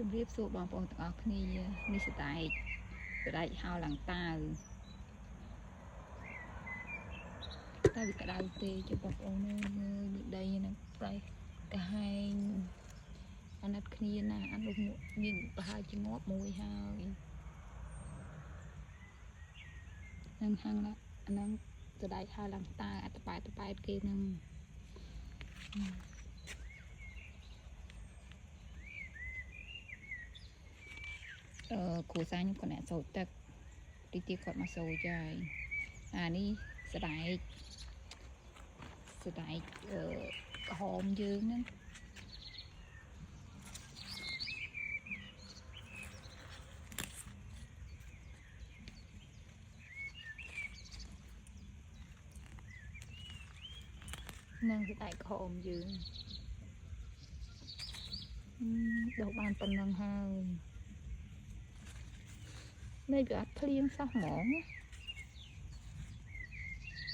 ជំរាបសួរបងប្អូនទាំងអស់គ្នានេះស្ដែកហៅឡើងតើវាក្តៅទេចុះបងប្អូនមើលនេះដីហ្នឹងប្រៃកាហែងអាណិតគ្នាណាអានោះមានប្រហែលជាងាប់មួយហើយនឹងហាងណាអាហ្នឹងស្ដែកហៅឡើងតើអត្តបែតគេហ្នឹងគ្រូសាញគាត់អ្នកសូត្រទឹកទីទៀតគាត់មកសូត្រចាយអានេះស្ដែកក្រហមយើងហ្នឹងនឹងស្ដែកក្រហមយើងដុសបានប៉ុណ្ណឹងហើយនេះវាអត់ភ្លៀងសោះហ្មង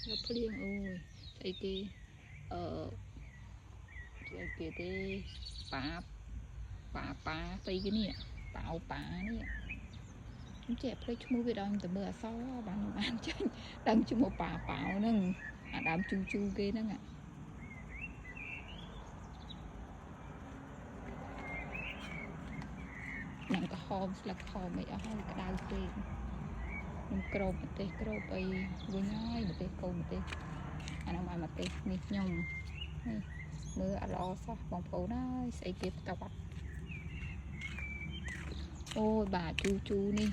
វាភ្លៀងអូយស្អីគេស្អីគេទេប៉ាស្អីគេនេះប៉ានេះខ្ញុំចេះភ្លេចឈ្មោះវាដល់តែមើលអក្សរបានខ្ញុំបានចាញ់ដឹងឈ្មោះប៉ាហ្នឹងអាដើមជូគេហ្នឹងនឹងក្រហមស្លឹកខមអីអស់ហើយក្តៅពេកខ្ញុំក្របម្ទេសក្របអីវិញហើយម្ទេសកូនម្ទេសអាហ្នឹងបានម្ទេសនេះខ្ញុំនេះមើលអត់ល្អសោះបងប្អូនហើយស្អីគេផ្ទាត់អូយបាទជូនេះ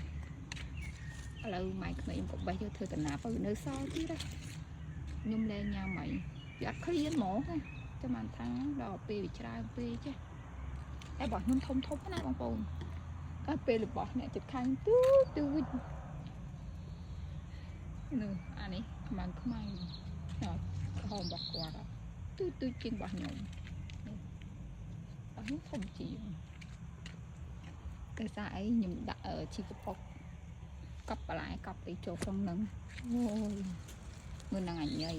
ឥឡូវម៉ែក្មេងក៏បេះយកធ្វើកណាប់ទៅនៅសល់ទៀតខ្ញុំលែងញ៉ាំអីវាអត់ឃ្លានហ្មងតែបានថាដល់ពេលវាច្រើនពេកចេះតែរបស់ខ្ញុំធំណាបងប្អូនតែពេលរបស់អ្នកចិត្តខាងទូចនោះអានេះខ្មាំងក្រហមរបស់គាត់ទូចជាងរបស់ខ្ញុំនេះធំជាងគេសារអីខ្ញុំដាក់ជីកប៉ុកកប់បន្លែកប់អីចូលក្នុងហ្នឹងអូយមើលនឹងអញ៉ៃ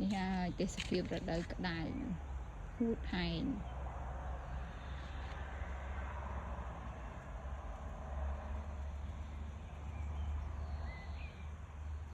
នេះហើយទេសភាពរដូវក្តៅហួតហែង